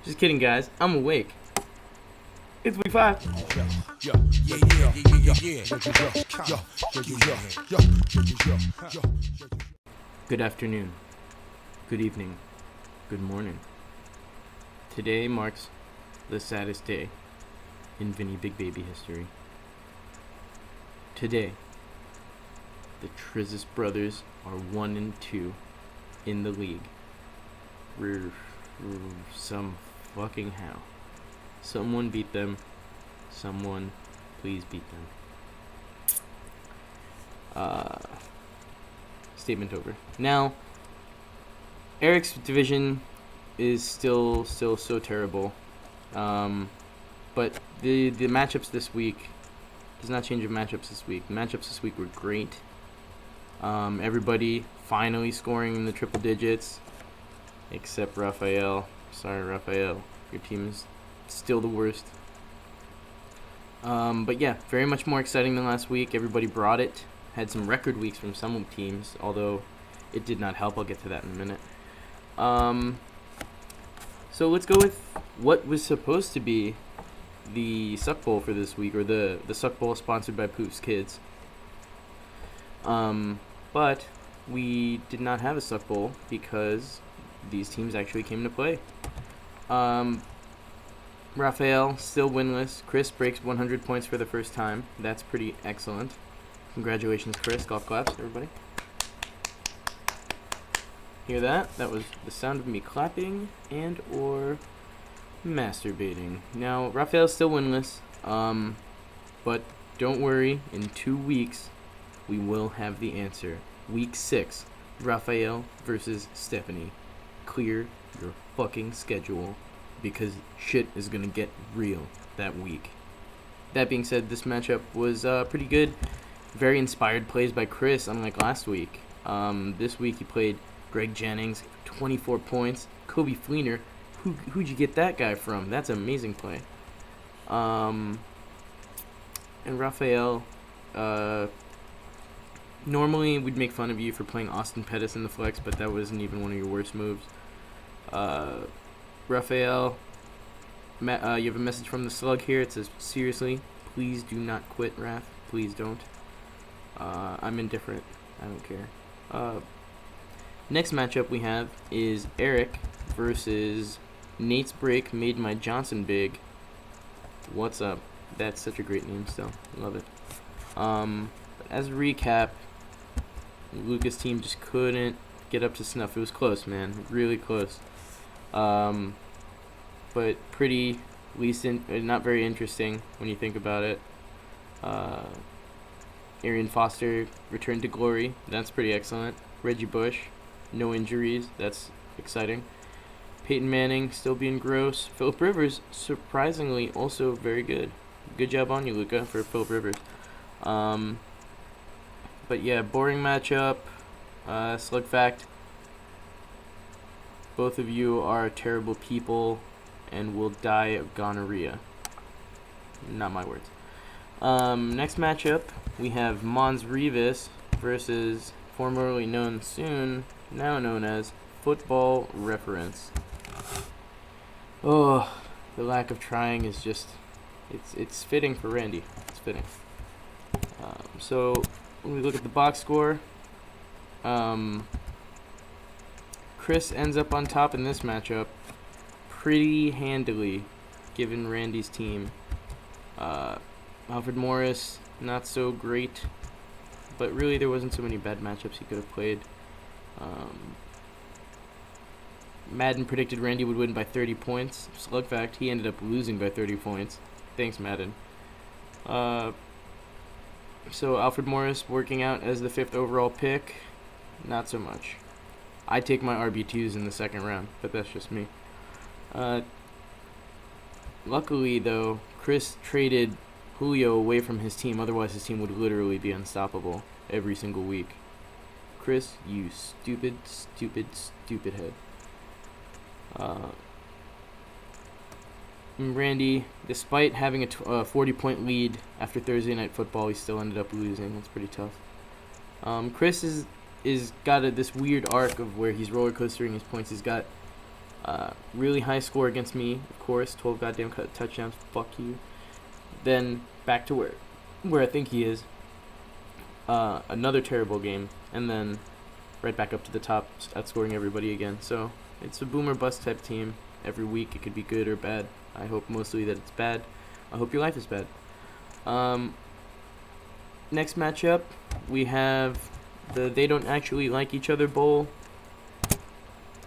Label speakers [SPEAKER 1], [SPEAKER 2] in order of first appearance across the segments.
[SPEAKER 1] Just kidding, guys. I'm awake. It's week 5. Good afternoon. Good evening. Good morning. Today marks the saddest day in VinnyBigBaby history. Today, the Trizis brothers are 1-2 in the league. Some fucking how. Someone beat them. Someone please beat them. Statement over. Now, Eric's division is still so terrible. But the matchups this week does not change the matchups this week. The matchups this week were great. Everybody finally scoring in the triple digits, except Raphael. Sorry, Raphael. Your team is still the worst. But yeah, very much more exciting than last week. Everybody brought it. Had some record weeks from some teams, although it did not help. I'll get to that in a minute. So let's go with what was supposed to be the Suck Bowl for this week, or the Suck Bowl sponsored by Poof's Kids. But we did not have a Suck Bowl because these teams actually came to play. Raphael still winless. Chris breaks 100 points for the first time. That's pretty excellent. Congratulations, Chris. Golf claps, everybody. Hear that? That was the sound of me clapping and or masturbating. Now, Raphael's still winless. But don't worry. In 2 weeks, we will have the answer. Week 6, Raphael versus Stephanie. Clear your fucking schedule, because shit is going to get real that week. That being said, this matchup was pretty good. Very inspired plays by Chris, unlike last week. This week he played Greg Jennings, 24 points. Kobe Fleener, who'd you get that guy from? That's an amazing play. And Raphael, normally we'd make fun of you for playing Austin Pettis in the flex, but that wasn't even one of your worst moves. Raphael, you have a message from the slug here. It says, seriously, please do not quit, Raph. Please don't. I'm indifferent. I don't care. Next matchup we have is Eric versus Nate's Break Made My Johnson Big. What's up? That's such a great name still. Love it. As a recap, Lucas' team just couldn't get up to snuff. It was close, man. Really close. But pretty, not very interesting when you think about it. Arian Foster returned to glory. That's pretty excellent. Reggie Bush, no injuries. That's exciting. Peyton Manning still being gross. Phillip Rivers, surprisingly, also very good. Good job on you, Luca, for Phillip Rivers. But yeah, boring matchup. Slug fact. Both of you are terrible people and will die of gonorrhea. Not my words. Next matchup, we have Mons Revis versus formerly known now known as Football Reference. Oh, the lack of trying is just, it's fitting for Randy. It's fitting. So when we look at the box score, Chris ends up on top in this matchup pretty handily, given Randy's team. Alfred Morris, not so great, but really there wasn't so many bad matchups he could have played. Madden predicted Randy would win by 30 points. Slug fact, he ended up losing by 30 points. Thanks, Madden. So Alfred Morris working out as the 5th overall pick, not so much. I take my RB2s in the second round, but that's just me. Luckily, though, Chris traded Julio away from his team. Otherwise, his team would literally be unstoppable every single week. Chris, you stupid head. Randy, despite having a 40-point lead after Thursday Night Football, he still ended up losing. That's pretty tough. Chris is got this weird arc of where he's roller coastering his points. He's got Really high score against me, of course. 12 goddamn touchdowns. Fuck you. Then back to where I think he is. Another terrible game, and then right back up to the top, outscoring everybody again. So it's a boom or bust type team. Every week it could be good or bad. I hope mostly that it's bad. I hope your life is bad. Next matchup, we have the They Don't Actually Like Each Other Bowl.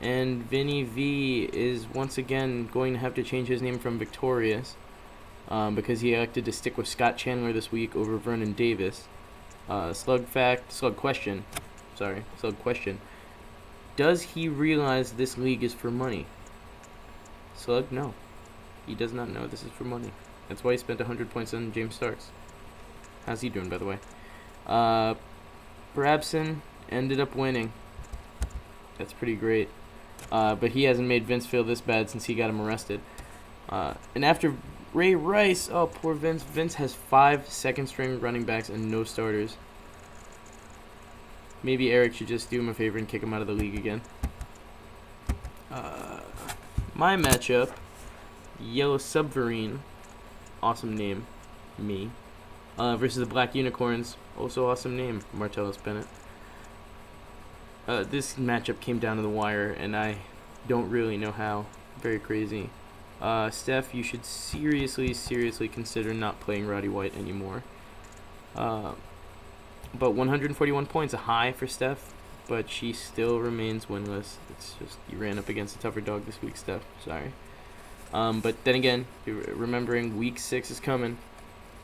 [SPEAKER 1] And Vinny V is once again going to have to change his name from Victorious because he elected to stick with Scott Chandler this week over Vernon Davis. Slug question. Does he realize this league is for money? Slug, no. He does not know this is for money. That's why he spent 100 points on James Starks. How's he doing, by the way? Brabson ended up winning. That's pretty great. But he hasn't made Vince feel this bad since he got him arrested. And after Ray Rice, oh, poor Vince. Vince has 5 second-string running backs and no starters. Maybe Eric should just do him a favor and kick him out of the league again. My matchup, Yellow Submarine, awesome name, me, versus the Black Unicorns, also awesome name, Martellus Bennett. This matchup came down to the wire, and I don't really know how. Very crazy. Steph, you should seriously consider not playing Roddy White anymore. But 141 points, a high for Steph, but she still remains winless. It's just, you ran up against a tougher dog this week, Steph. Sorry. But then again, remembering week 6 is coming.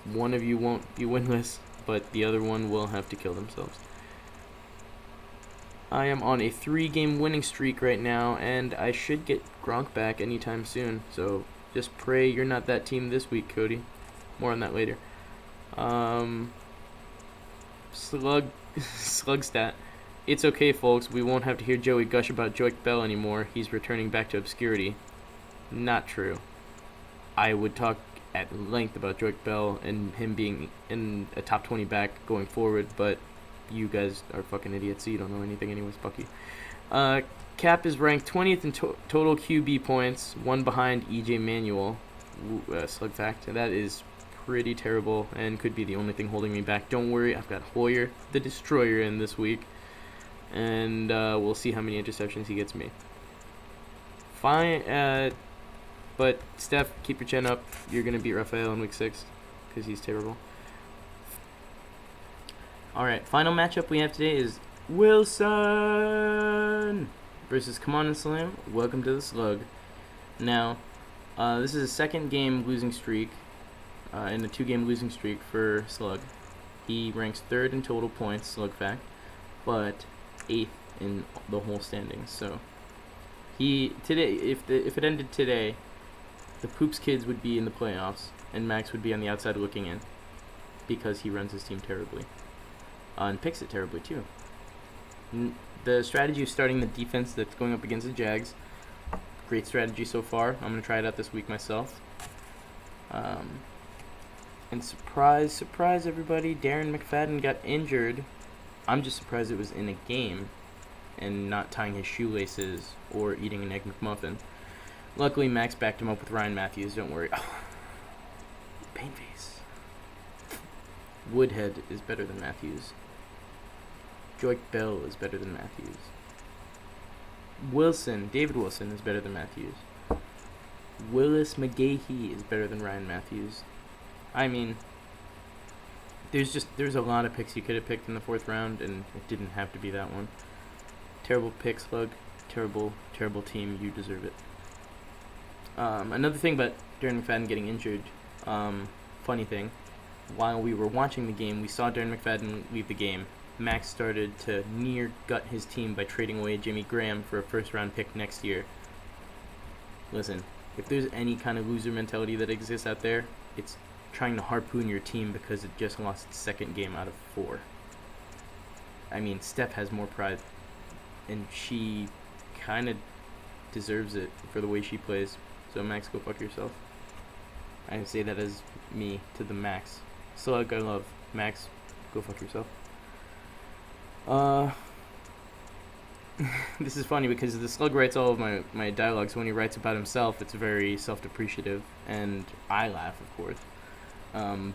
[SPEAKER 1] One of you won't be winless, but the other one will have to kill themselves. I am on a 3-game winning streak right now, and I should get Gronk back anytime soon. So just pray you're not that team this week, Cody. More on that later. Slug stat. It's okay, folks. We won't have to hear Joey gush about Joique Bell anymore. He's returning back to obscurity. Not true. I would talk at length about Joique Bell and him being in a top 20 back going forward, but you guys are fucking idiots, so you don't know anything anyways. Fuck you. Cap is ranked 20th in total QB points, one behind EJ Manuel. Slug fact. That is pretty terrible and could be the only thing holding me back. Don't worry, I've got Hoyer, the Destroyer, in this week, and we'll see how many interceptions he gets me. Fine, but Steph, keep your chin up. You're going to beat Raphael in week 6 because he's terrible. Alright, final matchup we have today is Wilson versus Come On and Slam. Welcome to the Slug. Now, this is a 2nd game losing streak, in a 2-game losing streak for Slug. He ranks 3rd in total points, Slug fact, but 8th in the whole standings. So, today, if it ended today, the Poops kids would be in the playoffs, and Max would be on the outside looking in, because he runs his team terribly. And picks it terribly too. The strategy of starting the defense that's going up against the Jags, great strategy so far. I'm going to try it out this week myself. And surprise everybody, Darren McFadden got injured. I'm just surprised it was in a game and not tying his shoelaces or eating an Egg McMuffin. Luckily, Max backed him up with Ryan Matthews. Don't worry. Oh, pain face. Woodhead is better than Matthews. Joique Bell is better than Matthews. David Wilson is better than Matthews. Willis McGahee is better than Ryan Matthews. I mean, there's a lot of picks you could have picked in the 4th round, and it didn't have to be that one. Terrible pick, Slug. Terrible team. You deserve it. Another thing about Darren McFadden getting injured, funny thing, while we were watching the game, we saw Darren McFadden leave the game. Max started to near gut his team by trading away Jimmy Graham for a 1st-round pick next year. Listen, if there's any kind of loser mentality that exists out there, it's trying to harpoon your team because it just lost its 2nd game out of 4. I mean, Steph has more pride, and she kind of deserves it for the way she plays. So Max, go fuck yourself. I say that as me to the Max. Slug, I love. Max, go fuck yourself. this is funny because the Slug writes all of my dialogue, so when he writes about himself, it's very self-depreciative, and I laugh, of course.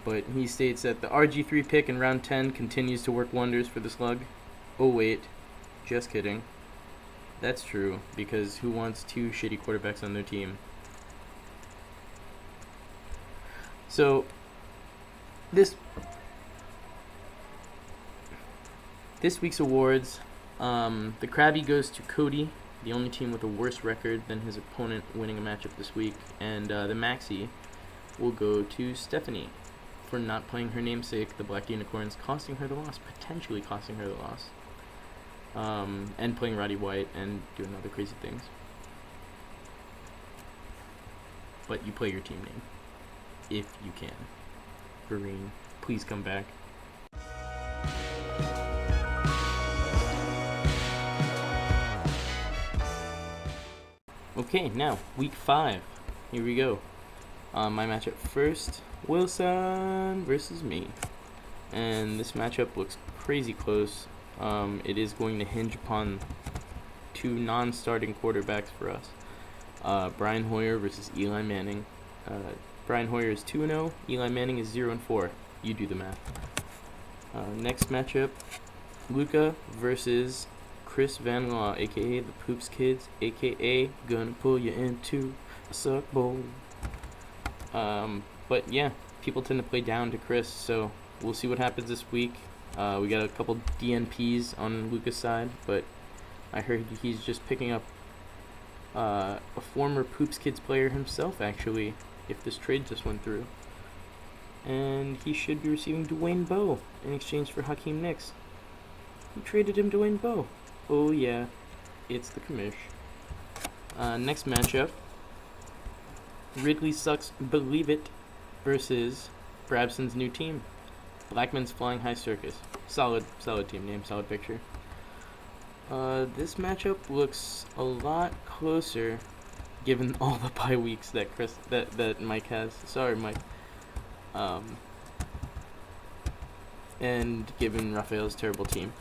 [SPEAKER 1] But he states that the RG3 pick in round 10 continues to work wonders for the Slug. Oh, wait. Just kidding. That's true, because who wants two shitty quarterbacks on their team? So, this week's awards, the Krabby goes to Cody, the only team with a worse record than his opponent winning a matchup this week, and the Maxi will go to Stephanie for not playing her namesake, the Black Unicorns, costing her the loss, potentially costing her the loss, and playing Roddy White and doing other crazy things. But you play your team name, if you can. Vereen, please come back. Okay, now, week 5. Here we go. My matchup first, Wilson versus me. And this matchup looks crazy close. It is going to hinge upon two non-starting quarterbacks for us. Brian Hoyer versus Eli Manning. Brian Hoyer is 2-0. Eli Manning is 0-4. You do the math. Next matchup, Luca versus Chris Van Law, a.k.a. the Poops Kids, a.k.a. gonna pull you into a suck bowl. But yeah, people tend to play down to Chris, so we'll see what happens this week. We got a couple DNPs on Luca's side, but I heard he's just picking up a former Poops Kids player himself, actually, if this trade just went through. And he should be receiving Dwayne Bowe in exchange for Hakeem Nicks. Who traded him Dwayne Bowe? Oh yeah, it's the commish. Next matchup, Ridley Sucks Believe It versus Brabson's new team, Blackman's Flying High Circus. Solid team name, solid picture. This matchup looks a lot closer, given all the bye weeks that Mike has. Sorry, Mike. And given Raphael's terrible team.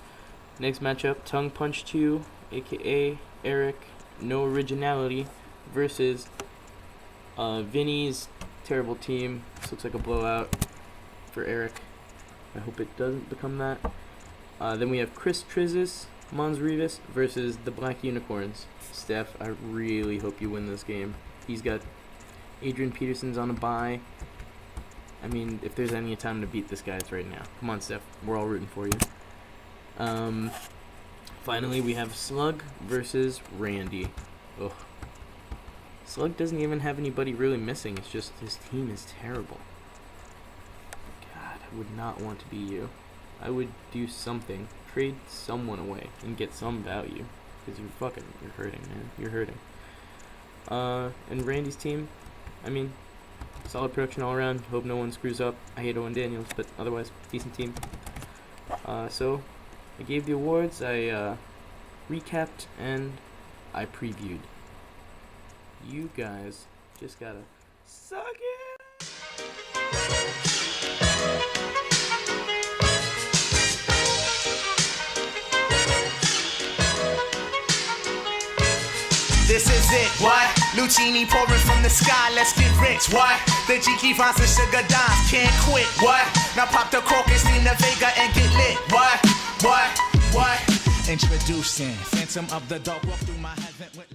[SPEAKER 1] Next matchup, Tongue Punch 2, aka Eric, no originality, versus Vinny's terrible team. This looks like a blowout for Eric. I hope it doesn't become that. Then we have Chris Trizis, Mons Rivas versus the Black Unicorns. Steph, I really hope you win this game. He's got Adrian Peterson's on a bye. I mean, if there's any time to beat this guy, it's right now. Come on, Steph. We're all rooting for you. Finally, we have Slug versus Randy. Ugh. Slug doesn't even have anybody really missing. It's just his team is terrible. God, I would not want to be you. I would do something. Trade someone away and get some value. Because you're hurting, man. You're hurting. And Randy's team, I mean, solid production all around. Hope no one screws up. I hate Owen Daniels, but otherwise, decent team. So, I gave the awards, I recapped, and I previewed. You guys just gotta suck it!
[SPEAKER 2] This is it, what? Lucini pouring from the sky, let's get rich, what? The Jiki Vines and Sugar Dimes can't quit, what? Now pop the cork and steam the Vega and get lit, what? Introducing Phantom of the Dark, walk through my heaven with